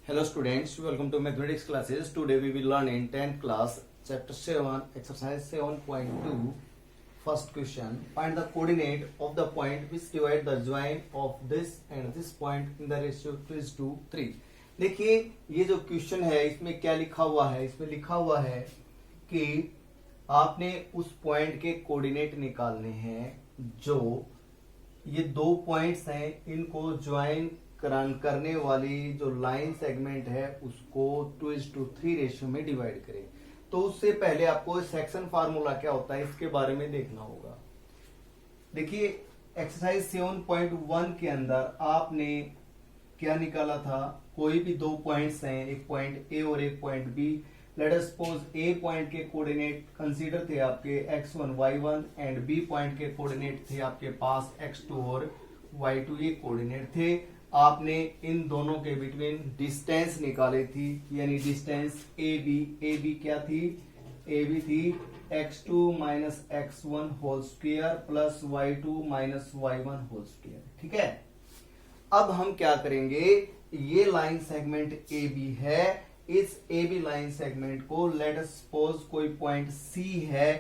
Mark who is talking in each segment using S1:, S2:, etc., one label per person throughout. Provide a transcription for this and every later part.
S1: Hello students, welcome to mathematics classes. Today we will learn in 10th class chapter 7 exercise 7.2. First question, find the coordinate of the point which divide the join of this and this point in the ratio 2:3. देखिए ये जो question है इसमें क्या लिखा हुआ है, इसमें लिखा हुआ है कि आपने उस पॉइंट के कोऑर्डिनेट निकालने हैं जो ये दो पॉइंट्स हैं, इनको ज्वाइन करने वाली जो लाइन सेगमेंट है उसको 2:3 रेशियो में डिवाइड करें। तो उससे पहले आपको सेक्शन फार्मूला क्या होता है इसके बारे में देखना होगा। देखिए एक्सरसाइज 7.1 के अंदर आपने क्या निकाला था, कोई भी दो पॉइंट्स हैं, एक पॉइंट ए और एक point B. Let us suppose A point के कोऑर्डिनेट कंसीडर थे आपके x1 y1 and B point के कोऑर्डिनेट थे आपके पास x2 और y2, ये कोऑर्डिनेट थे। आपने इन दोनों के बिटवीन डिस्टेंस निकाली थी, यानी डिस्टेंस ए बी क्या थी, ए बी थी x2 minus x1 whole square plus y2 minus y1 whole square. ठीक है, अब हम क्या करेंगे, ये लाइन सेगमेंट ए बी है, इस ए बी लाइन सेगमेंट को लेट अस सपोज कोई पॉइंट सी है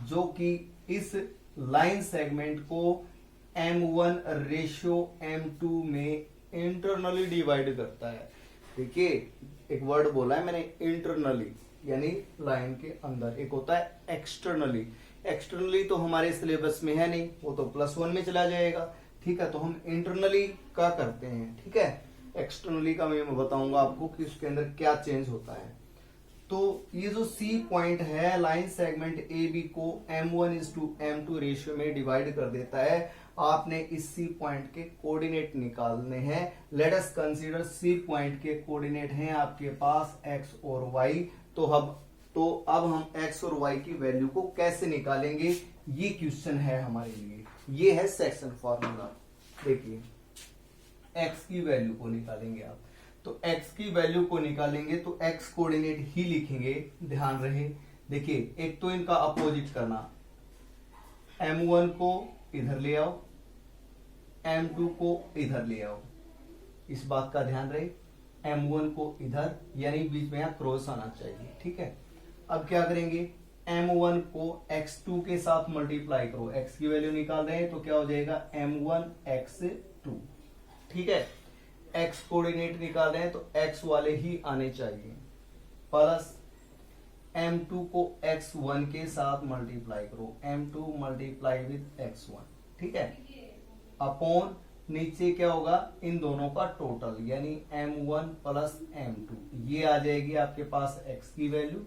S1: जो कि इस लाइन सेगमेंट को m1 रेशियो m2 में इंटरनली डिवाइड करता है। देखिए एक वर्ड बोला है मैंने, इंटरनली यानी लाइन के अंदर, एक होता है एक्सटर्नली। एक्सटर्नली तो हमारे सिलेबस में है नहीं, वो तो +1 में चला जाएगा। ठीक है, तो हम इंटरनली का करते हैं। ठीक है, एक्सटर्नली का मैं बताऊंगा आपको कि उसके अंदर क्या चेंज होता है। तो ये जो सी पॉइंट है लाइन सेगमेंट ए बी को m1:m2 रेशियो में डिवाइड कर देता है। आपने इस सी पॉइंट के कोऑर्डिनेट निकालने हैं। Let us consider C point के कोऑर्डिनेट हैं आपके पास x और y। तो अब हम x और y की वैल्यू को कैसे निकालेंगे, ये क्वेश्चन है हमारे लिए। ये है सेक्शन फॉर्मूला। देखिए x की वैल्यू को निकालेंगे आप, तो x की वैल्यू को निकालेंगे तो x कोऑर्डिनेट ही लिखेंगे, ध्यान रहे। देखिए एक तो इनका अपोजिट करना, m1 को इधर ले आओ, m2 को इधर ले आओ, इस बात का ध्यान रहे। m1 को इधर, यानी बीच में यहां क्रॉस आना चाहिए। ठीक है, अब क्या करेंगे, m1 को x2 के साथ मल्टीप्लाई करो, x की वैल्यू निकाल रहे हैं तो क्या हो जाएगा m1x2। ठीक है, x कोऑर्डिनेट निकाल रहे हैं तो x वाले ही आने चाहिए, प्लस m2 को x1 के साथ मल्टीप्लाई करो, m2 मल्टीप्लाई विद x1। ठीक है, अपॉन नीचे क्या होगा, इन दोनों का टोटल यानी m1 प्लस m2, ये आ जाएगी आपके पास x की वैल्यू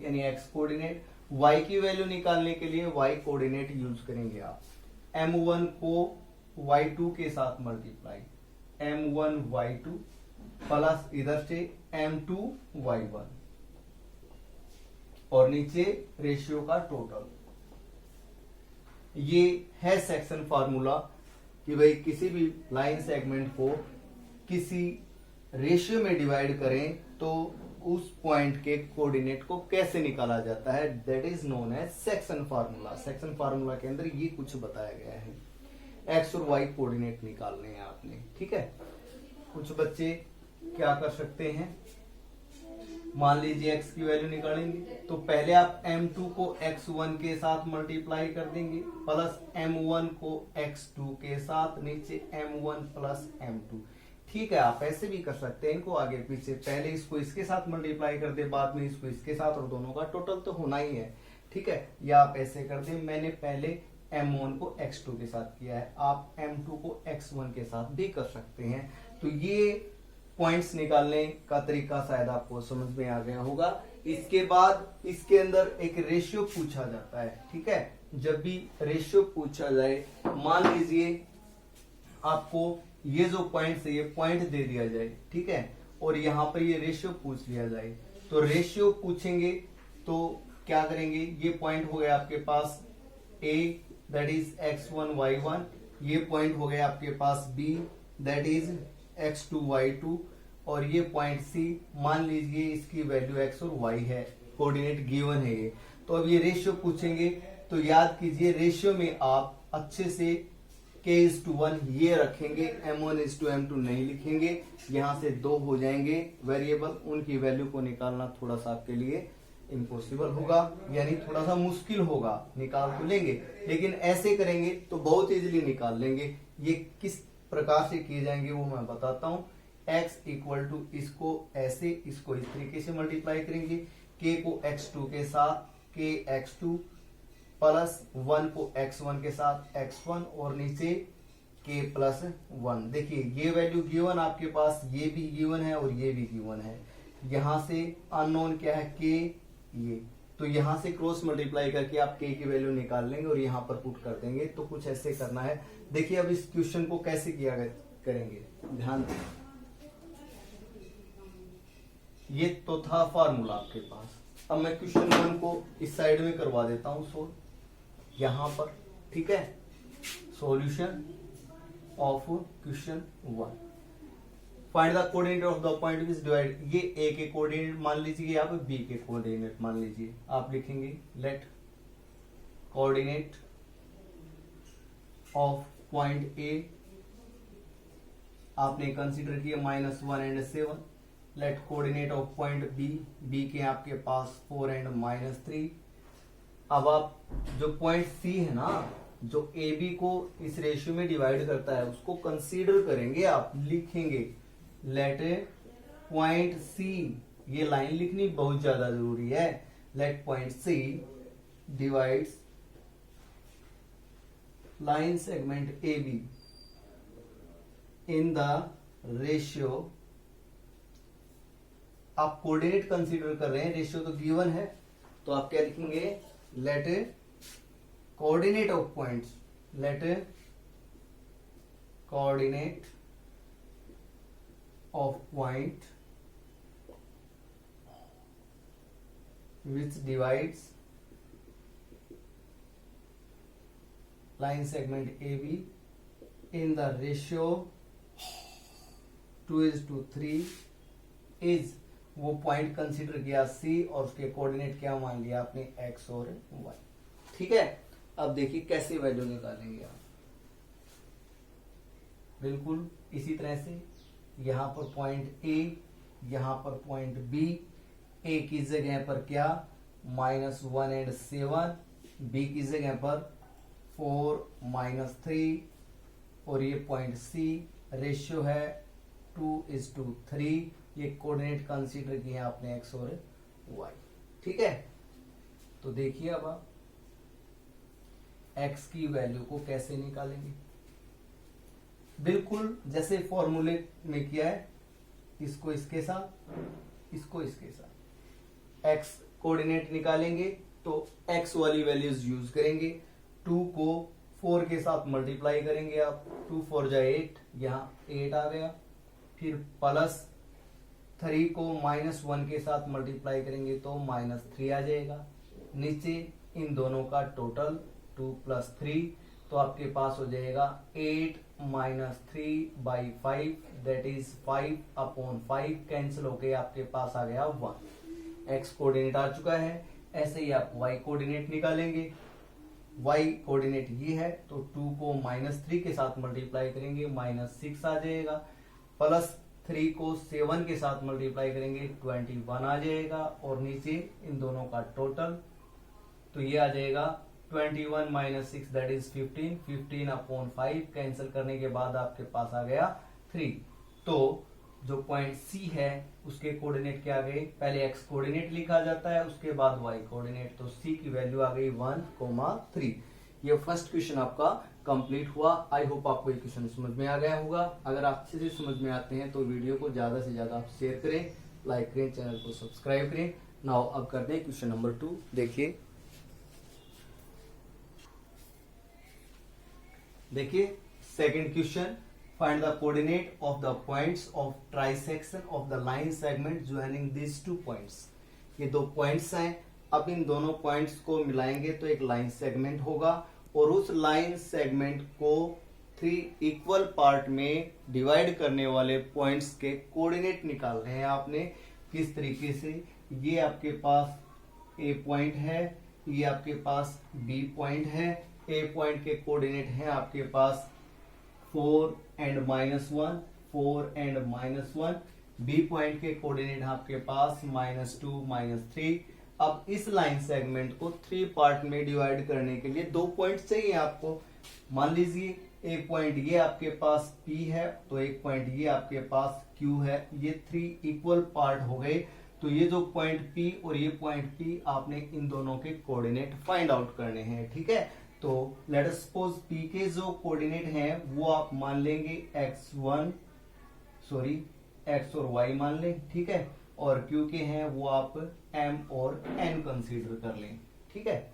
S1: यानी x कोऑर्डिनेट। y की वैल्यू निकालने के लिए y कोऑर्डिनेट यूज करेंगे आप, m1 को y2 के साथ मल्टीप्लाई, m1 y2 प्लस इधर से m2 y1 और नीचे रेशियो का टोटल। ये है सेक्शन फार्मूला कि भाई किसी भी लाइन सेगमेंट को किसी रेशियो में डिवाइड करें तो उस पॉइंट के कोऑर्डिनेट को कैसे निकाला जाता है, that is known as section formula. Section formula के अंदर ये कुछ बताया गया है। एक्स और वाई कोऑर्डिनेट निकालने हैं आपने। ठीक है, कुछ बच्चे क्या कर सकते हैं, मान लीजिए x की वैल्यू निकालेंगे तो पहले आप m2 को x1 के साथ मल्टीप्लाई कर देंगे, प्लस m1 को x2 के साथ, नीचे m1 प्लस m2। ठीक है, आप ऐसे भी कर सकते हैं, इनको आगे पीछे, पहले इसको इसके साथ मल्टीप्लाई कर दे, बाद में इसको इसके साथ, और दोनों का टोटल तो होना ही है। ठीक है, या आप ऐसे कर दे, मैंने पहले m1 को x2 के साथ किया है, आप m2 को x1 के साथ भी कर सकते हैं। तो ये पॉइंट्स निकालने का तरीका शायद आपको समझ में आ गया होगा। इसके बाद इसके अंदर एक रेशियो पूछा जाता है। ठीक है, जब भी रेशियो पूछा जाए, मान लीजिए आपको ये जो पॉइंट्स है ये पॉइंट दे दिया जाए, ठीक है, और यहाँ पर ये रेशियो पूछ लिया जाए, तो रेशियो पूछेंगे तो क्या करेंगे, ये पॉइंट हो गया आपके पास a that is x1 y1, ये पॉइंट हो गया आपके पास b that is x2 y2, और ये पॉइंट c, मान लीजिए इसकी वैल्यू x और y है, कोऑर्डिनेट गिवन है ये। तो अब ये रेशियो पूछेंगे तो याद कीजिए रेशियो में आप अच्छे से k/1 ये रखेंगे, m1/m2 नहीं लिखेंगे, यहां से 2 हो जाएंगे वेरिएबल, उनकी वैल्यू को निकालना थोड़ा सा आपके लिए इम्पॉसिबल होगा, यानी थोड़ा सा मुश्किल होगा। निकाल तो लेंगे लेकिन ऐसे करेंगे तो बहुत इजीली निकाल लेंगे। ये किस प्रकार से किए जाएंगे वो मैं बताता हूं। x इक्वल टू इसको ऐसे, इसको इस तरीके से मल्टीप्लाई करेंगे, k को x2 के साथ k x2 प्लस 1 को x1 के साथ x1 और नीचे k प्लस 1। देखिए ये वैल्यू गिवन आपके पास, ये भी गिवन है और ये भी गिवन है। यहां से अननोन क्या है k, ये तो यहां से क्रॉस मल्टीप्लाई करके आप k की वैल्यू निकाल लेंगे और यहां पर पुट कर देंगे। तो कुछ ऐसे करना है। देखिए अब इस क्वेश्चन को कैसे किया करेंगे, ध्यान दें। ये तो था फॉर्मूला आपके पास। अब मैं क्वेश्चन 1 को इस साइड में करवा देता हूं सोल्व, यहां पर, ठीक है। Solution of question 1, find the coordinate of the point which divide, ये ए के कोऑर्डिनेट मान लीजिए, आप बी के कोऑर्डिनेट मान लीजिए। आप लिखेंगे let coordinate of point A, आपने कंसीडर किया -1 and 7। Let coordinate of point B, B के आपके पास 4 एंड -3। अब आप जो पॉइंट सी है ना, जो ए बी को इस रेशियो में डिवाइड करता है, उसको कंसीडर करेंगे। आप लिखेंगे लेट पॉइंट सी, ये लाइन लिखनी बहुत ज्यादा जरूरी है। Let point C divides line segment A B in the ratio, आप कोऑर्डिनेट कंसीडर कर रहे हैं, रेशियो तो गिवन है, तो आप क्या लिखेंगे, let coordinate of points, let coordinate of point which divides line segment A B in the ratio 2:3 is, वो पॉइंट कंसीडर किया सी और उसके कोऑर्डिनेट क्या मान लिया आपने, एक्स और वाई, ठीक है। अब देखिए कैसे वैल्यू निकालेंगे आप, बिल्कुल इसी तरह से। यहां पर पॉइंट ए, यहां पर पॉइंट बी, ए की जगह पर क्या -1 एंड 7, बी की जगह पर 4 -3, और ये पॉइंट सी, रेशियो है 2:3। ये कोऑर्डिनेट कंसीडर किए हैं आपने एक्स और वाई, ठीक है। तो देखिए अब आप एक्स की वैल्यू को कैसे निकालेंगे, बिल्कुल जैसे फॉर्मूले में किया है, इसको इसके साथ, इसको इसके साथ। एक्स कोऑर्डिनेट निकालेंगे तो एक्स वाली वैल्यूज यूज करेंगे। 2 को 4 के साथ मल्टीप्लाई करेंगे आप, 2 4 जा 8, यहाँ 8 आ गया। फिर प्लस 3 को -1 के साथ मल्टीप्लाई करेंगे तो -3 आ जाएगा। नीचे इन दोनों का टोटल 2 + 3, तो आपके पास हो जाएगा 8 - 3/5, दैट इज 5/5। कैंसिल होके आपके पास आ गया 1। एक्स कोऑर्डिनेट आ चुका है। ऐसे ही आप वाई कोऑर्डिनेट निकालेंगे। वाई कोऑर्डिनेट ये है, तो 2 को -3 के साथ मल्टीप्लाई करेंगे, -6 आ जाएगा। प्लस 3 को 7 के साथ मल्टीप्लाई करेंगे, 21 आ जाएगा। और नीचे इन दोनों का टोटल, तो ये आ जाएगा 21 - 6 दैट इज 15, 15/5। कैंसिल करने के बाद आपके पास आ गया 3। तो जो पॉइंट सी है उसके कोऑर्डिनेट क्या आ गए, पहले एक्स कोऑर्डिनेट लिखा जाता है, उसके बाद वाई कोऑर्डिनेट। तो सी की वैल्यू आ गई 1,3। ये फर्स्ट क्वेश्चन आपका कंप्लीट हुआ। आई होप आपको ये क्वेश्चन समझ में आ गया होगा। अगर आप अच्छे से समझ में आते हैं तो वीडियो को ज्यादा से ज्यादा आप शेयर करें, लाइक करें, चैनल को सब्सक्राइब करें। नाउ अब करते हैं क्वेश्चन नंबर 2। देखिए second question, find the coordinate of the points of trisection of the line segment joining this 2 points. ये 2 पॉइंट्स हैं। अब इन दोनों पॉइंट्स को मिलाएंगे तो एक लाइन सेगमेंट होगा, और उस लाइन सेगमेंट को 3 इक्वल पार्ट में डिवाइड करने वाले पॉइंट्स के कोऑर्डिनेट निकालने हैं आपने। किस तरीके से, ये आपके पास ए पॉइंट है, ये आपके पास बी पॉइंट है। ए पॉइंट के कोऑर्डिनेट हैं आपके पास 4 एंड -1, 4 एंड -1। बी पॉइंट के कोऑर्डिनेट आपके पास -2, -3। अब इस लाइन सेगमेंट को 3 पार्ट में डिवाइड करने के लिए 2 पॉइंट चाहिए आपको। मान लीजिए एक पॉइंट ये आपके पास P है, तो एक पॉइंट ये आपके पास Q है। ये 3 इक्वल पार्ट हो गए। तो ये जो पॉइंट P और ये पॉइंट P, आपने इन दोनों के कोऑर्डिनेट फाइंड आउट करने हैं। ठीक है, तो लेट अस सपोज P के जो कोऑर्डिनेट हैं वो आप मान लेंगे x और y मान लें। ठीक है, और Q के हैं वो आप m और n कंसीडर कर लें। ठीक है,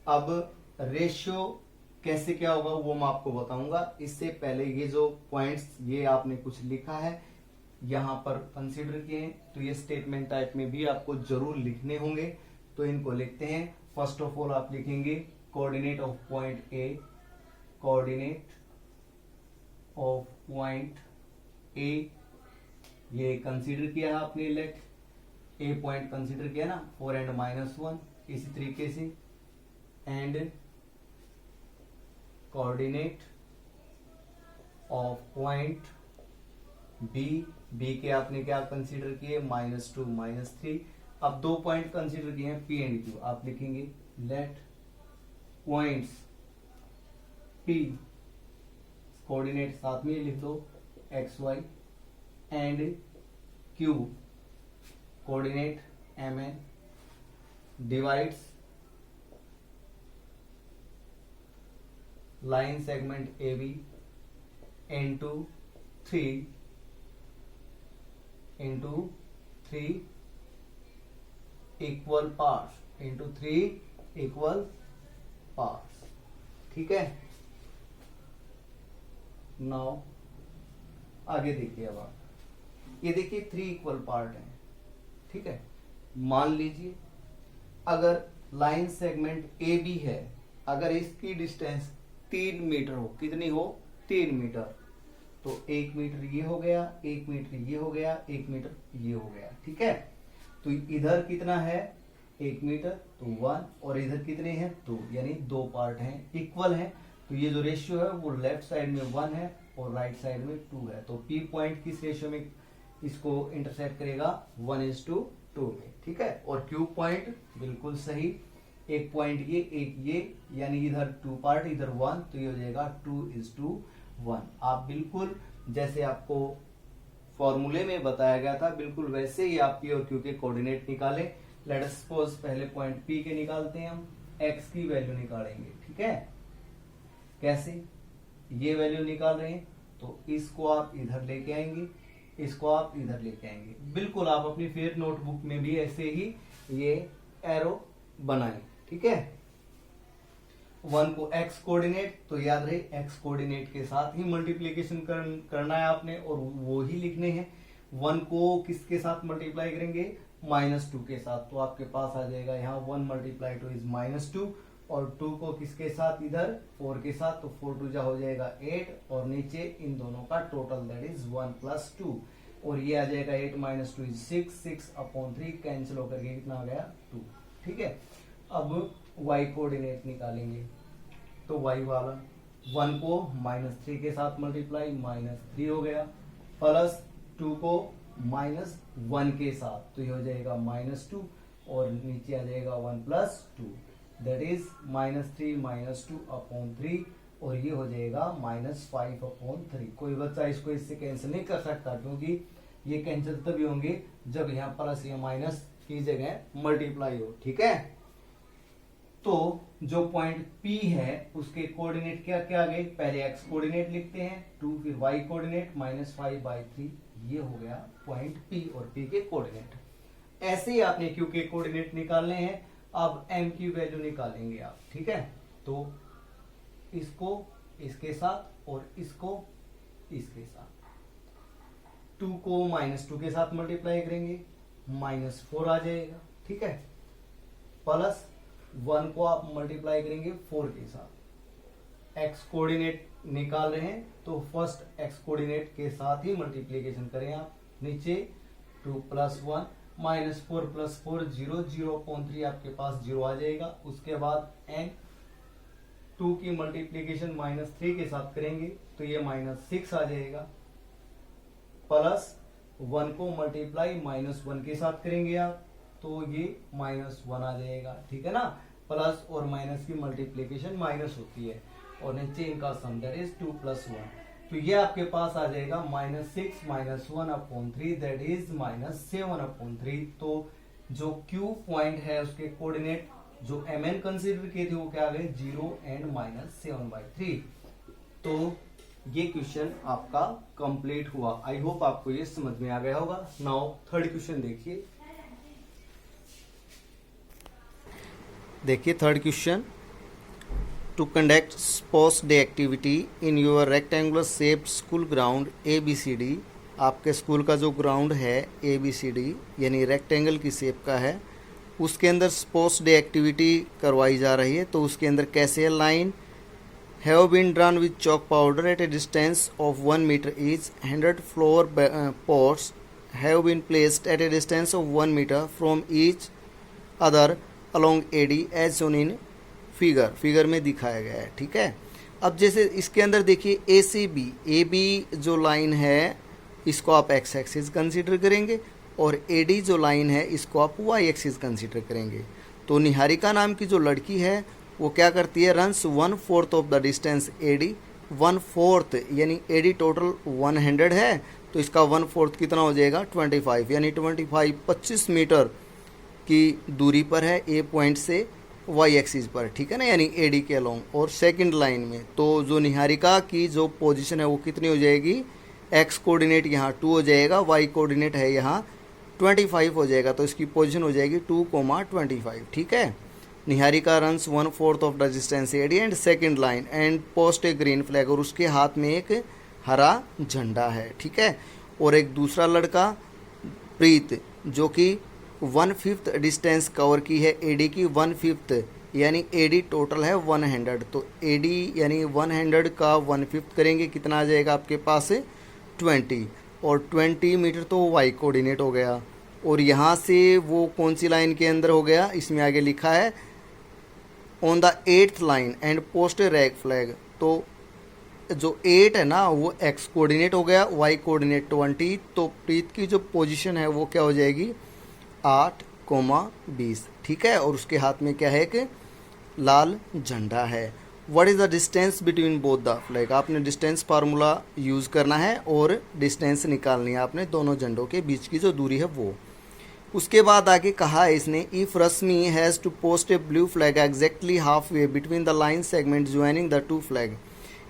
S1: अब रेशियो कैसे क्या होगा वो मैं आपको बताऊंगा। इससे पहले ये जो पॉइंट्स ये आपने कुछ लिखा है यहां पर कंसीडर किए हैं, तो ये स्टेटमेंट टाइप में भी आपको जरूर लिखने होंगे। तो इनको लिखते हैं। फर्स्ट ऑफ ऑल आप लिखेंगे coordinate of point A, coordinate of point ए, ये कंसीडर किया है आपने। लेट ए पॉइंट कंसीडर किया ना, 4 एंड -1। इसी तरीके से and coordinate of point B, B के आपने क्या कंसीडर किए, -2, -3। अब 2 पॉइंट कंसीडर किए हैं P एंड Q, आप लिखेंगे लेट पॉइंट्स P, कोऑर्डिनेट साथ में लिख दो XY, and Q coordinate MN divides line segment AB into 3 equal parts. ठीक है, नाउ आगे देखिए। अब आप ये देखिए 3 इक्वल पार्ट हैं। ठीक है, मान लीजिए अगर लाइन सेगमेंट ए बी है, अगर इसकी डिस्टेंस 3 मीटर हो, कितनी हो, 3 मीटर, तो 1 मीटर ये हो गया, 1 मीटर ये हो गया, 1 मीटर ये हो गया। ठीक है, तो इधर कितना है 1 मीटर, तो 1, और इधर कितने हैं 2, यानी 2 पार्ट हैं, इक्वल हैं। तो ये जो रेशियो है वो लेफ्ट साइड में 1 है और राइट साइड में 2 है। तो P पॉइंट किस रेशियो में इसको इंटरसेक्ट करेगा, 1:2 में। ठीक है, और Q पॉइंट बिल्कुल सही, एक पॉइंट ये, एक ये, यानी इधर 2 पार्ट, इधर 1, तो ये हो जाएगा 2:1। आप बिल्कुल जैसे आपको फॉर्मूले में बताया गया था बिल्कुल वैसे ही आप P और Q के कोऑर्डिनेट निकालें। लेट अस सपोज पहले पॉइंट P के निकालते हैं हम, x की वैल्यू निकालेंगे। ठीक है, कैसे, ये वैल्यू निकाल रहे हैं तो इसको आप इधर लेके आएंगे, इसको आप इधर लेके आएंगे। बिल्कुल आप अपनी फेयर नोटबुक में भी ऐसे ही ये एरो बनाएं। ठीक है, 1 को x कोऑर्डिनेट, तो याद रहे x कोऑर्डिनेट के साथ ही मल्टीप्लीकेशन करना है आपने और वो ही लिखने हैं। 1 को किसके साथ मल्टीप्लाई करेंगे, -2 के साथ, तो आपके पास आ जाएगा यहाँ 1 × 2 इज -2, और 2 को किसके साथ, इधर 4 के साथ, तो 4 2 जा हो जाएगा 8, और नीचे इन दोनों का टोटल दैट इज 1 + 2, और ये आ जाएगा 8 - 2 इज 6, 6/3 कैंसिल होकर के कितना आ गया 2। ठीक है, अब y कोऑर्डिनेट निकालेंगे, तो y वाला 1 को -3 के साथ मल्टीप्लाई, -3 हो गया, प्लस 2 को -1 के साथ, तो ये हो जाएगा -2, और नीचे आ जाएगा 1 + 2 दैट इज -3 - 2/3, और ये हो जाएगा -5/3। कोई बच्चा इसको इससे कैंसिल नहीं कर सकता, क्योंकि ये कैंसिल तभी होंगे जब यहाँ प्लस या माइनस की जगह मल्टीप्लाई हो। ठीक है, तो जो पॉइंट P है उसके कोऑर्डिनेट क्या क्या आ गए, पहले x कोऑर्डिनेट लिखते हैं 2, फिर y कोऑर्डिनेट -5/3, ये हो गया पॉइंट P और P के कोऑर्डिनेट। ऐसे ही आपने Q के कोऑर्डिनेट निकालने हैं। अब M की वैल्यू निकालेंगे आप। ठीक है, तो इसको इसके साथ और इसको इसके साथ, 2 को -2 के साथ मल्टीप्लाई करेंगे, -4 आ जाएगा। ठीक है, प्लस 1 को आप मल्टीप्लाई करेंगे 4 के साथ। x कोऑर्डिनेट निकाल रहे हैं तो फर्स्ट x कोऑर्डिनेट के साथ ही मल्टीप्लीकेशन करें आप। नीचे 2 + 1 -4 + 4 0, 0/3 आपके पास 0 आ जाएगा। उसके बाद n 2 की मल्टीप्लीकेशन -3 के साथ करेंगे तो ये -6 आ जाएगा, प्लस 1 को मल्टीप्लाई -1 के साथ करेंगे आप तो ये -1 आ जाएगा, ठीक है ना। प्लस और माइनस की मल्टीप्लीकेशन माइनस होती है और नीचे इनका सम दैट इज 2 + 1, तो ये आपके पास आ जाएगा -6 - 1/3 दैट इज -7/3। तो जो Q पॉइंट है उसके कोऑर्डिनेट जो MN कंसीडर किए थे वो क्या आ गए 0 एंड -7/3। तो ये क्वेश्चन आपका कंप्लीट हुआ। आई होप आपको ये समझ में आ गया होगा। नाउ थर्ड क्वेश्चन देखिए। Third question, to conduct sports day activity in your rectangular shaped school ground ABCD, आपके स्कूल का जो ग्राउंड है ABCD यानी रेक्टेंगल की शेप का है, उसके अंदर स्पोर्ट्स डे एक्टिविटी करवाई जा रही है। तो उसके अंदर कैसे है, line have been drawn with chalk powder at a distance of 1 metre each, 100 flower pots have been placed at a distance of 1 metre from each other along AD as shown in figure में दिखाया गया है, ठीक है। अब जैसे इसके अंदर देखिए AB जो लाइन है इसको आप x एक्सिस कंसीडर करेंगे और AD जो लाइन है इसको आप y एक्सिस कंसीडर करेंगे। तो निहारिका नाम की जो लड़की है वो क्या करती है, runs 1/4 of the distance AD, 1/4 यानी AD टोटल 100 है तो इसका 1/4 कितना हो जाएगा 25, यानी 25 मीटर की दूरी पर है A पॉइंट से y एक्सिस पर, ठीक है ना, यानी AD के अलोंग। और सेकंड लाइन में तो जो निहारिका की जो पोजीशन है वो कितनी हो जाएगी, x कोऑर्डिनेट यहाँ 2 हो जाएगा, y कोऑर्डिनेट है यहाँ 25 हो जाएगा, तो इसकी पोजीशन हो जाएगी 2,25, ठीक है। Niharika runs 1/4 of the distance AD and second line and post A green flag, और उसके हाथ में एक हरा झंडा है, ठीक है। और एक दूसरा लड़का प्रीत जो कि 1/5 डिस्टेंस कवर की है AD की 1/5, यानी AD टोटल है 100, तो AD यानी 100 का 1/5 करेंगे कितना आ जाएगा आपके पास 20, और 20 मीटर तो y कोऑर्डिनेट हो गया। और यहाँ से वो कौन सी लाइन के अंदर हो गया, इसमें आगे लिखा है on the 8th line and post red flag, तो जो 8 है ना वो x कोऑर्डिनेट हो गया, y कोऑर्डिनेट 20, तो प्रीत की जो पोजीशन है वो क्या हो जाएगी 8,20, ठीक है। और उसके हाथ में क्या है कि लाल झंडा है। What is the distance between both the flag, आपने डिस्टेंस फार्मूला यूज़ करना है और डिस्टेंस निकालनी है आपने दोनों झंडों के बीच की जो दूरी है वो। उसके बाद आगे कहा है इसने, if Rashmi has to post a blue flag exactly halfway between the line segment joining the 2 flag,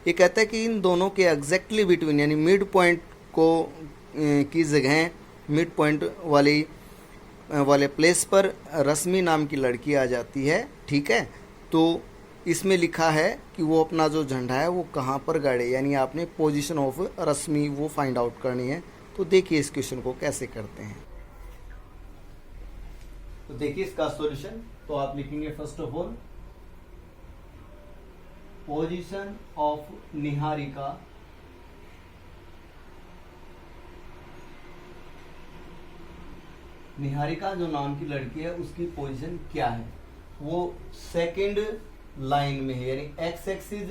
S1: ये कहता है कि इन दोनों के एग्जैक्टली बिटवीन यानी मिड पॉइंट को की जगह मिड पॉइंट वाले प्लेस पर रश्मि नाम की लड़की आ जाती है, ठीक है। तो इसमें लिखा है कि वो अपना जो झंडा है वो कहाँ पर गाड़े, यानी आपने पोजीशन ऑफ रश्मि वो फाइंड आउट करनी है। तो देखिए इस क्वेश्चन को कैसे करते हैं। तो देखिए इसका सॉल्यूशन, तो आप लिखेंगे first of all position of Niharika जो नाम की लड़की है उसकी पोजीशन क्या है, वो सेकंड लाइन में है, यानी एक्स एक्सिस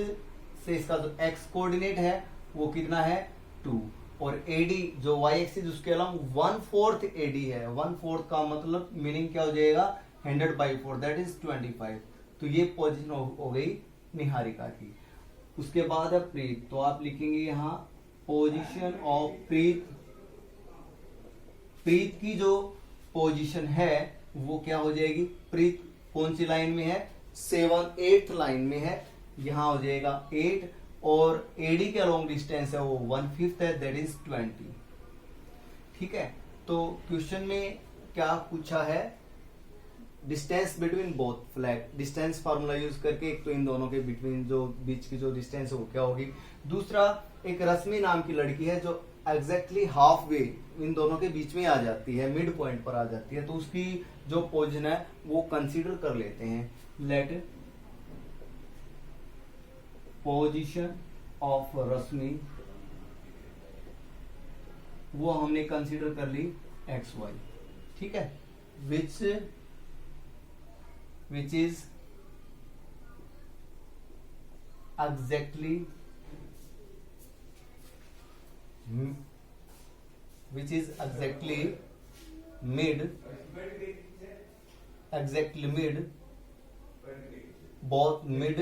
S1: से इसका जो एक्स कोऑर्डिनेट है वो कितना है 2, और AD जो y एक्सिस उसके अलावा 1/4 AD है, 1/4 का मतलब मीनिंग क्या हो जाएगा 100/4 दैट इज 25। तो ये पोजीशन हो गई निहारिका की। उसके बाद है प्रीत, तो आप लिखेंगे यहाँ पोजीशन ऑफ प्रीत की जो पोजीशन है वो क्या हो जाएगी, प्रीत कौन सी लाइन में है 8th लाइन में है, यहां हो जाएगा 8, और AD के अलोंग डिस्टेंस है वो 1/5 है दैट इज 20, ठीक है। तो क्वेश्चन में क्या पूछा है, distance between both flag, distance formula use करके एक तो इन दोनों के बिटवीन जो बीच की जो डिस्टेंस है वो क्या होगी, दूसरा एक रश्मि नाम की लड़की है जो एग्जैक्टली हाफ वे इन दोनों के बीच में आ जाती है, मिड पॉइंट पर आ जाती है, तो उसकी जो पोजीशन है वो कंसीडर कर लेते हैं। लेट पोजीशन ऑफ रश्मि वो हमने कंसीडर कर ली XY, ठीक है, which is exactly which is exactly mid both mid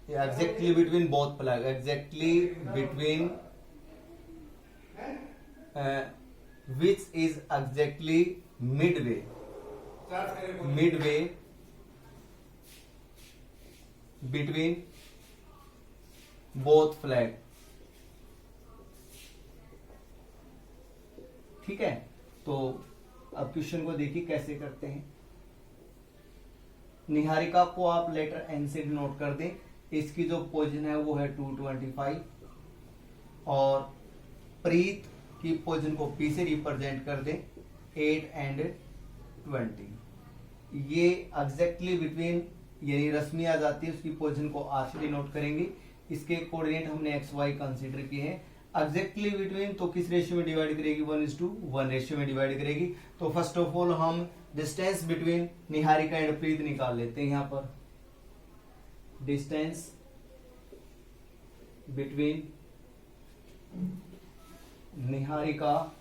S1: exactly between both flag, exactly between which is exactly midway between both flag। ठीक है, तो अब क्वेश्चन को देखिए कैसे करते हैं। निहारिका को आप लेटर एन से डिनोट कर दें, इसकी जो पोजीशन है वो है 225 और प्रीत की पोजीशन को पी से रिप्रेजेंट कर दें 8 एंड 20। ये एग्जैक्टली बिटवीन यानी रश्मि आ जाती है, उसकी पोजीशन को आर से डिनोट करेंगे। इसके कोऑर्डिनेट हमने एक्स वाई कंसीडर किए हैं। एग्जैक्टली बिटवीन तो किस रेशियो में डिवाइड करेगी, 1:1 रेशियो में डिवाइड करेगी। तो फर्स्ट ऑफ ऑल हम डिस्टेंस बिटवीन निहारिका एंड प्रीत निकाल लेते हैं। यहां पर distance between Niharika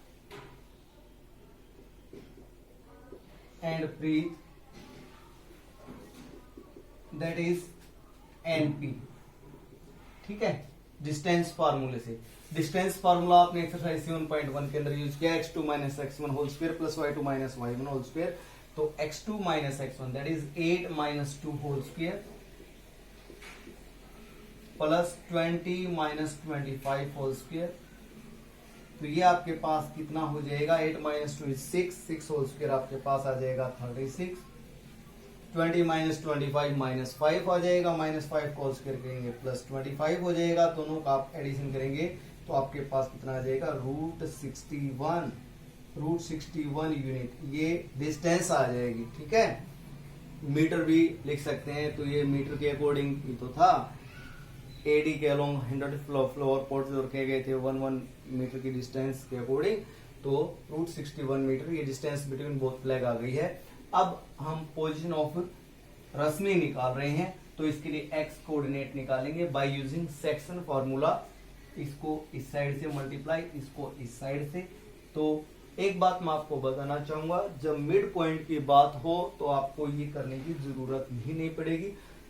S1: and Preet that is NP. ठीक है, डिस्टेंस फार्मूले से। डिस्टेंस फार्मूला आपने एक्सरसाइज 7.1 के अंदर यूज किया, x2 minus x one whole square plus y2 minus y1 whole square. तो x2 minus x1 that is 8 minus 2 whole square plus 20 minus 25 whole square. तो ये आपके पास कितना हो जाएगा, 8 माइनस 2 इज 6 होल स्क्वायर आपके पास आ जाएगा 36। 20 माइनस 25 माइनस 5 आ जाएगा, माइनस 5 होल स्क्वायर करेंगे प्लस 25 हो जाएगा। दोनों का आप एडिशन करेंगे तो आपके पास कितना आ जाएगा, √61 यूनिट। ये डिस्टेंस आ जाएगी। ठीक है, मीटर भी लिख सकते हैं, तो ये मीटर के अकॉर्डिंग ही तो था। एडी के अलोंग 100 फ्लोर पोर्ट जो रखे गए थे 1 मीटर की डिस्टेंस के अकॉर्डिंग, तो √61 मीटर ये डिस्टेंस बिटवीन बोथ फ्लैग आ गई है। अब हम पोजीशन ऑफ रश्मि निकाल रहे हैं, तो इसके लिए एक्स कोऑर्डिनेट निकालेंगे बाय यूजिंग सेक्शन फॉर्मूला। इसको इस साइड से मल्टीप्लाई, इसको इस साइड से। तो एक बात मैं आपको बताना चाहूंगा, जब मिड पॉइंट की बात हो तो आपको ये करने की जरूरत ही नहीं पड़ेगी।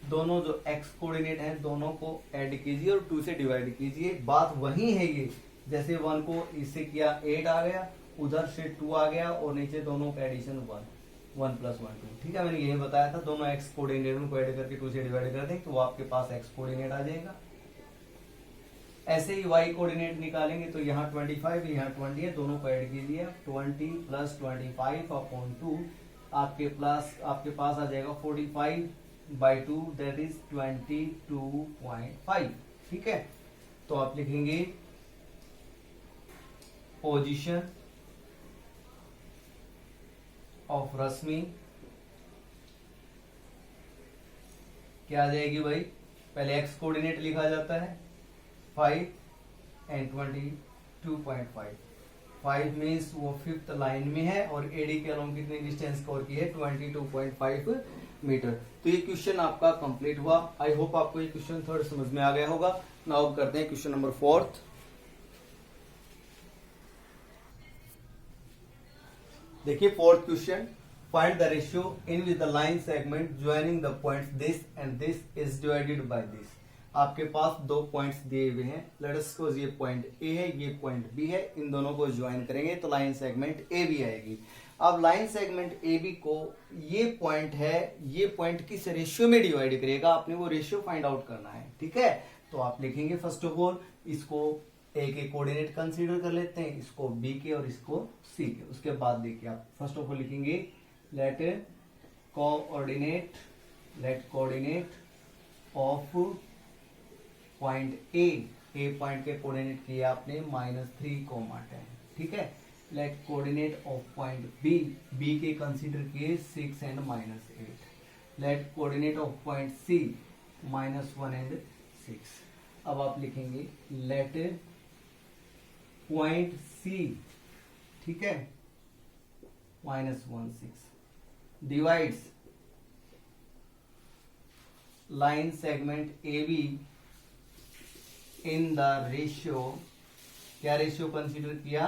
S1: दोनों जो एक्स कोऑर्डिनेट हैं दोनों को ऐड कीजिए और 2 से डिवाइड कीजिए। बात वही है ये, जैसे 1 को इससे किया 8 आ गया, उधर से 2 आ गया और नीचे दोनों का एडिशन 1 प्लस 1 2। ठीक है, मैंने यही बताया था, दोनों एक्स कोऑर्डिनेट को ऐड करके 2 से डिवाइड कर दें तो आपके पास एक्स कोऑर्डिनेट आ जाएगा। ऐसे ही वाई कोऑर्डिनेट निकालेंगे तो यहाँ 25 यहाँ 20 है, दोनों को ऐड कीजिए 20 प्लस 25 अपॉन 2 आपके पास आ जाएगा 45/2 दैट इज 22.5। ठीक है, तो आप लिखेंगे पोजीशन ऑफ रश्मि क्या आ जाएगी भाई, पहले एक्स कोऑर्डिनेट लिखा जाता है 5 एंड 22.5। 5 मीन्स वो 5th लाइन में है और एडी के अलोंग कितनी डिस्टेंस कवर की है 22.5 मीटर। तो ये क्वेश्चन आपका कंप्लीट हुआ। आई होप आपको ये क्वेश्चन थोड़ा समझ में आ गया होगा। नाउ करते हैं क्वेश्चन नंबर 4। देखिए 4th question, find the ratio in which the line segment joining the points this and this is divided by this. आपके पास 2 पॉइंट्स दिए हुए हैं, लेट अस सपोज ये पॉइंट ए है, ये पॉइंट बी है, इन दोनों को ज्वाइन करेंगे तो लाइन सेगमेंट ए बी आएगी। अब लाइन सेगमेंट ए बी को ये पॉइंट है, ये पॉइंट किस रेशियो में डिवाइड करेगा, आपने वो रेशियो फाइंड आउट करना है। ठीक है, तो आप लिखेंगे फर्स्ट ऑफ ऑल इसको ए के कोऑर्डिनेट कंसीडर कर लेते हैं, इसको बी के और इसको सी के। उसके बाद देखिए आप फर्स्ट ऑफ ऑल लिखेंगे let coordinate of point A point के कोऑर्डिनेट किए आपने -3,10। ठीक है, let coordinate of point B के कंसीडर किए 6 and -8। Let coordinate of point C -1 and 6। अब आप लिखेंगे लेट पॉइंट सी, ठीक है, -1 6 divides line segment A B in the ratio क्या रेशियो कंसीडर किया,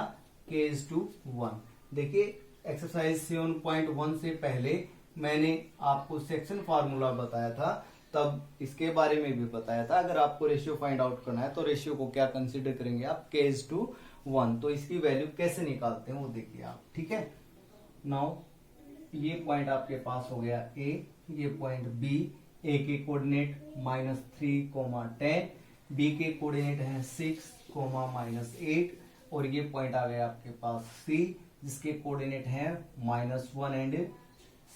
S1: k:1। देखिए एक्सरसाइज 7.1 से पहले मैंने आपको सेक्शन फार्मूला बताया था, तब इसके बारे में भी बताया था। अगर आपको रेशियो फाइंड आउट करना है तो रेशियो को क्या कंसीडर करेंगे आप, k:1। तो इसकी वैल्यू कैसे निकालते हैं वो देखिए आप, ठीक है। नाउ ये पॉइंट आपके पास हो गया A, ये पॉइंट B। A के कोऑर्डिनेट -3, 10, B के कोऑर्डिनेट है 6, -8, और ये पॉइंट आ गया आपके पास C, जिसके कोऑर्डिनेट है -1 एंड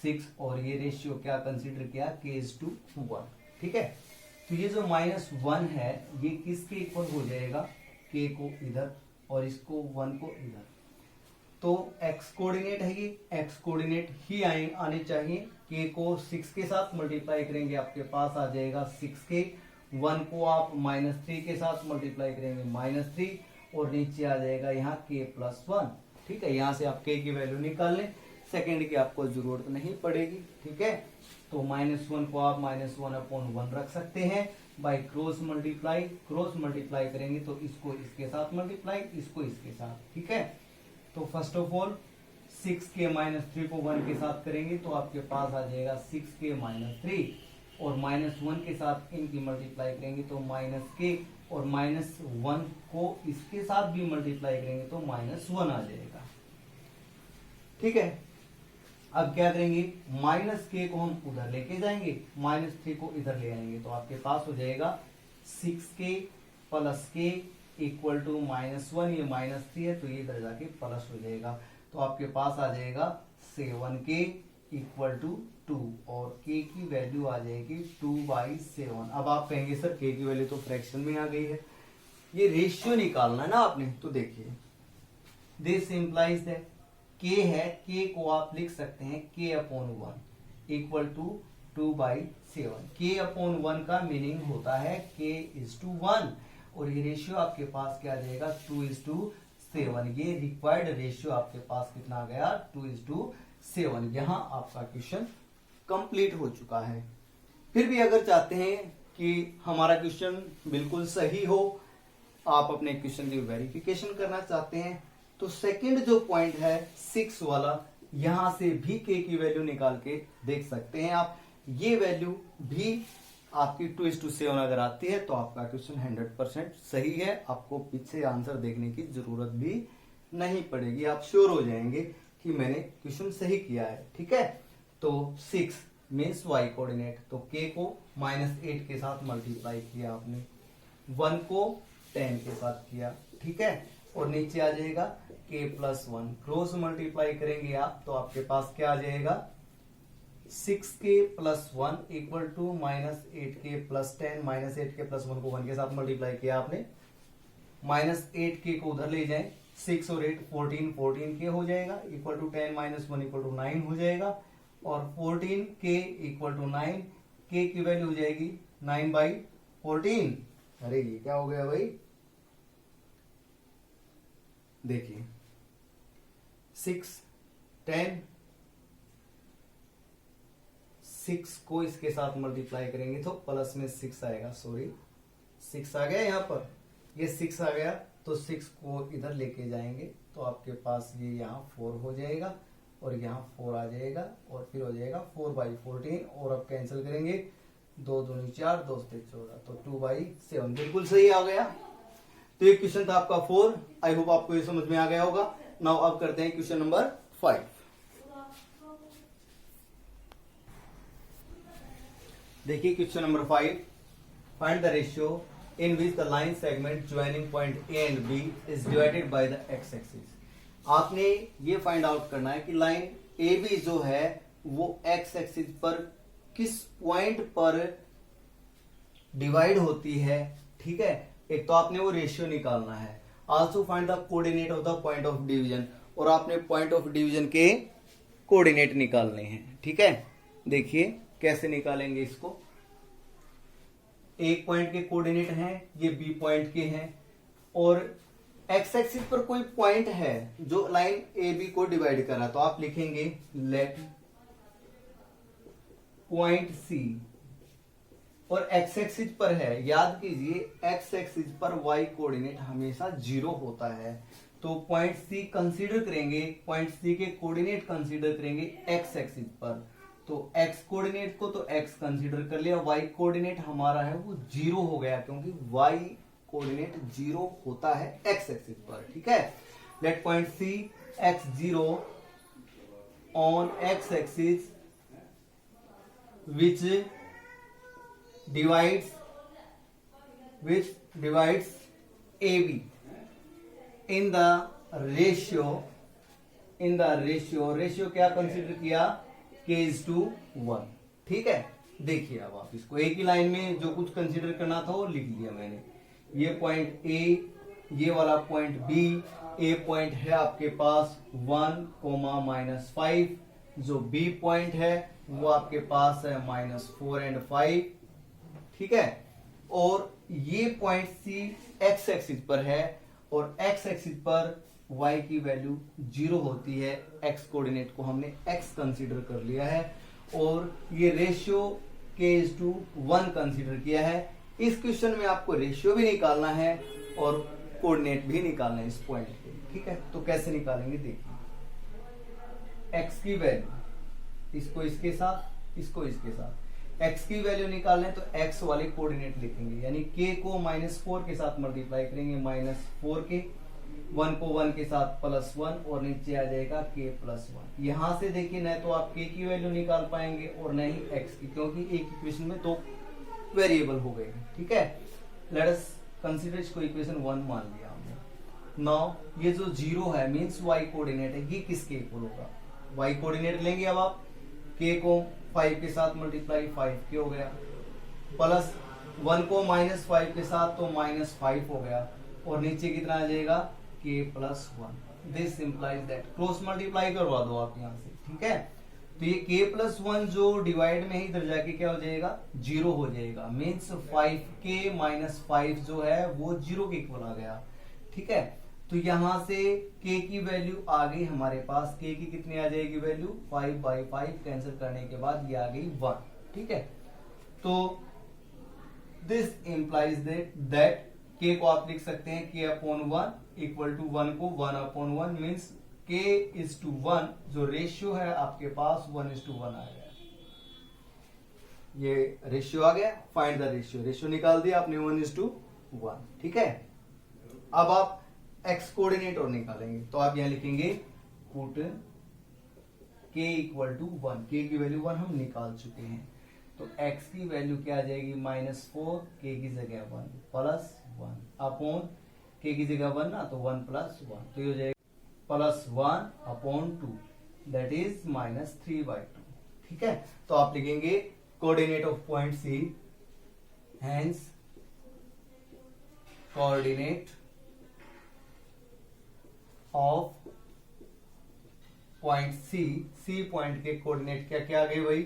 S1: 6, और ये रेशियो क्या कंसीडर किया, k:1, ठीक है। तो ये जो -1 है ये किसके इक्वल हो जाएगा, k को इधर और इसको 1 को इधर। तो x कोऑर्डिनेट है, ये x कोऑर्डिनेट ही आने चाहिए। k को 6 के साथ मल्टीप्लाई करेंगे आपके पास आ जाएगा 6k, 1 को आप -3 के साथ मल्टीप्लाई करेंगे -3, और नीचे आ जाएगा यहाँ k+1, ठीक है। यहाँ से आप k की वैल्यू निकाल लें, सेकेंड की आपको जरूरत नहीं पड़ेगी, ठीक है। तो -1 को आप -1/1 रख सकते हैं बाय क्रॉस मल्टीप्लाई करेंगे तो इसको इसके साथ मल्टीप्लाई, इसको इसके साथ, ठीक है। तो फर्स्ट ऑफ ऑल 6k -3 को 1 के साथ करेंगे तो आपके पास आ जाएगा 6k -3, और -1 के साथ इनकी मल्टीप्लाई करेंगे तो -k, और -1 को इसके साथ भी मल्टीप्लाई करेंगे तो -1 आ जाएगा, ठीक है। अब क्या करेंगे, -k को हम उधर लेके जाएंगे, -3 को इधर ले आएंगे, तो आपके पास हो जाएगा 6k + k = -1, ये -3 है तो ये इधर जाके प्लस हो जाएगा, तो आपके पास आ जाएगा 7k = 2, और k की वैल्यू आ जाएगी 2/7। अब आप कहेंगे सर k की वैल्यू तो फ्रैक्शन में आ गई है, ये रेशियो निकालना है ना आपने। तो देखिए दिस इंप्लाइज दैट k है, k को आप लिख सकते हैं k/1 = 2/7। k/1 का मीनिंग होता है k:1, और ये रेशियो आपके पास क्या आ जाएगा 2:7। ये रिक्वायर्ड रेशियो आपके पास कितना आ गया 2:7। यहाँ आपका क्वेश्चन कंप्लीट हो चुका है। फिर भी अगर चाहते हैं कि हमारा क्वेश्चन बिल्कुल सही हो, आप अपने क्वेश्चन की वेरिफिकेशन करना चाहते हैं, तो सेकंड जो पॉइंट है 6 वाला, यहां से भी k की वैल्यू निकाल के देख सकते हैं आप। ये वैल्यू भी आपकी 2:7 अगर आती है तो आपका क्वेश्चन 100% सही है, आपको पीछे आंसर देखने की जरूरत भी नहीं पड़ेगी, आप श्योर हो जाएंगे कि मैंने क्वेश्चन सही किया है, ठीक है। तो 6 मीन्स y कोऑर्डिनेट, तो k को -8 के साथ मल्टीप्लाई किया आपने, 1 को 10 के साथ किया, ठीक है, और नीचे आ जाएगा k+1, क्रॉस मल्टीप्लाई करेंगे आप तो आपके पास क्या आ जाएगा 6k + 1 = -8k + 10, -8k + 1 को 1 के साथ मल्टीप्लाई किया आपने, -8k को उधर ले जाएं, 6 और 8 14k हो जाएगा, = 10 - 1 = 9 हो जाएगा, और 14k = 9, k की वैल्यू हो जाएगी 9/14। अरे ये क्या हो गया भाई, देखिए 6 10, 6 को इसके साथ मल्टीप्लाई करेंगे तो प्लस में 6 आएगा, सॉरी 6 आ गया यहाँ पर, ये 6 आ गया तो 6 को इधर लेके जाएंगे तो आपके पास ये यहाँ 4 हो जाएगा, और यहाँ 4 आ जाएगा, और फिर हो जाएगा 4/14, और अब कैंसिल करेंगे 2 दूनी 4, 2 से 14, तो 2/7 बिल्कुल सही आ गया। तो ये क्वेश्चन था आपका 4। आई होप आपको ये समझ में आ गया होगा। नाउ अब करते हैं क्वेश्चन नंबर 5। देखिए question number 5, find the ratio in which the line segment joining point A and B is divided by the x-axis। आपने ये फाइंड आउट करना है कि लाइन AB जो है वो x एक्सिस पर किस पॉइंट पर डिवाइड होती है, ठीक है। एक तो आपने वो रेशियो निकालना है, also find the coordinate of the point of division, और आपने पॉइंट ऑफ डिवीजन के कोऑर्डिनेट निकालने हैं, ठीक है। देखिए कैसे निकालेंगे इसको, एक पॉइंट के कोऑर्डिनेट हैं, ये बी पॉइंट के हैं, और एक्स एक्सिस पर कोई पॉइंट है जो लाइन ए बी को डिवाइड कर रहा है, तो आप लिखेंगे लेट पॉइंट सी और एक्स एक्सिस पर है, याद कीजिए एक्स एक्सिस पर वाई कोऑर्डिनेट हमेशा 0 होता है। तो पॉइंट सी कंसीडर करेंगे, पॉइंट सी के कोऑर्डिनेट कंसीडर करेंगे एक्स एक्सिस पर। तो एक्स कोऑर्डिनेट को तो एक्स कंसीडर कर लिया, वाई कोऑर्डिनेट हमारा है वो 0 हो गया, क्योंकि वाई कोऑर्डिनेट 0 होता है एक्स एक्सिस पर। ठीक है, let point C x 0 on x axis which divides AB in the ratio क्या कंसीडर किया, k:1। ठीक है, देखिए अब आप इसको एक ही लाइन में जो कुछ कंसीडर करना था वो लिख लिया मैंने। ये पॉइंट A, ये वाला पॉइंट B, A पॉइंट है आपके पास 1, -5, जो B पॉइंट है वो आपके पास है -4 और 5। ठीक है, और ये पॉइंट C एक्स एक्सिस पर है और एक्स एक्सिस पर y की वैल्यू 0 होती है। x कोऑर्डिनेट को हमने x कंसीडर कर लिया है और ये रेशियो k:1 कंसीडर किया है। इस क्वेश्चन में आपको रेशियो भी निकालना है और कोऑर्डिनेट भी निकालना है इस पॉइंट पे। ठीक है, तो कैसे निकालेंगे देखिए, x की वैल्यू इसको इसके साथ, इसको इसके साथ, x की वैल्यू निकालना है तो x वाले कोऑर्डिनेट लिखेंगे, यानी k को -4 के साथ मल्टीप्लाई करेंगे, -4 के, 1 को 1 के साथ +1 और नीचे आ जाएगा k+1। यहां से देखिए न तो आप k की वैल्यू निकाल पाएंगे और न ही x की, क्योंकि एक इक्वेशन में दो वेरिएबल हो गए। ठीक है, लेट अस कंसीडर इसको इक्वेशन 1 मान लिया हमने। नाउ ये जो 0 है मींस y कोऑर्डिनेट है, ये किसके इक्वल होगा, y कोऑर्डिनेट लेंगे। अब आप k को 5 के साथ मल्टीप्लाई 5k हो गया, प्लस 1 को -5 के साथ तो -5 हो गया और नीचे कितना आ जाएगा k+1। This implies that, cross multiply करवा दो आप यहां से। ठीक है, तो ये k+1 जो डिवाइड में ही इधर जाके क्या हो जाएगा 0 हो जाएगा, मीन्स 5k - 5 जो है वो 0 के इक्वल आ गया। ठीक है, तो यहां से k की वैल्यू आ गई हमारे पास, k की कितनी आ जाएगी वैल्यू 5/5, कैंसिल करने के बाद ये आ गई 1। ठीक है, तो दिस इंप्लाइज दैट k को आप लिख सकते हैं k/1 इक्वल टू 1 को 1/1 मीन्स k:1 जो रेशियो है आपके पास 1:1 आ गया। ये रेशियो आ गया, फाइंड द रेशियो, रेशियो निकाल दिया आपने 1:1। ठीक है, अब आप x कोऑर्डिनेट और निकालेंगे तो आप यहां लिखेंगे पुट k = 1, k की वैल्यू 1 हम निकाल चुके हैं, तो x की वैल्यू क्या आ जाएगी -4, k की जगह 1 +1 अपॉन k की जगह 1 ना, तो 1 + 1, तो ये हो जाएगा +1/2, दैट इज -3/2। ठीक है, तो आप लिखेंगे coordinate of point C, hence coordinate of point C point के कोऑर्डिनेट क्या क्या आ गए भाई,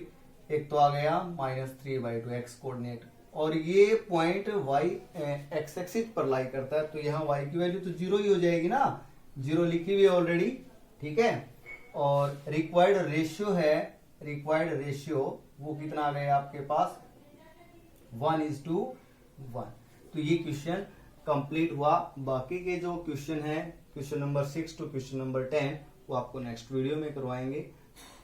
S1: एक तो आ गया -3/2 x कोऑर्डिनेट, और ये पॉइंट y एक्स एक्सिस पर लाई करता है, तो यहाँ y की वैल्यू तो 0 ही हो जाएगी ना, 0 लिखी हुई है ऑलरेडी। ठीक है, और रिक्वायर्ड रेशियो है, रिक्वायर्ड रेशियो वो कितना आ गया आपके पास 1:1। तो ये क्वेश्चन कंप्लीट हुआ। बाकी के जो क्वेश्चन है question number 6 to question number 10 वो आपको नेक्स्ट वीडियो में करवाएंगे।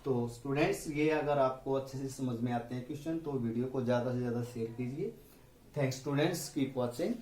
S1: तो स्टूडेंट्स, ये अगर आपको अच्छे से समझ में आते हैं क्वेश्चन तो वीडियो को ज्यादा से ज्यादा शेयर कीजिए। Thanks students, keep watching.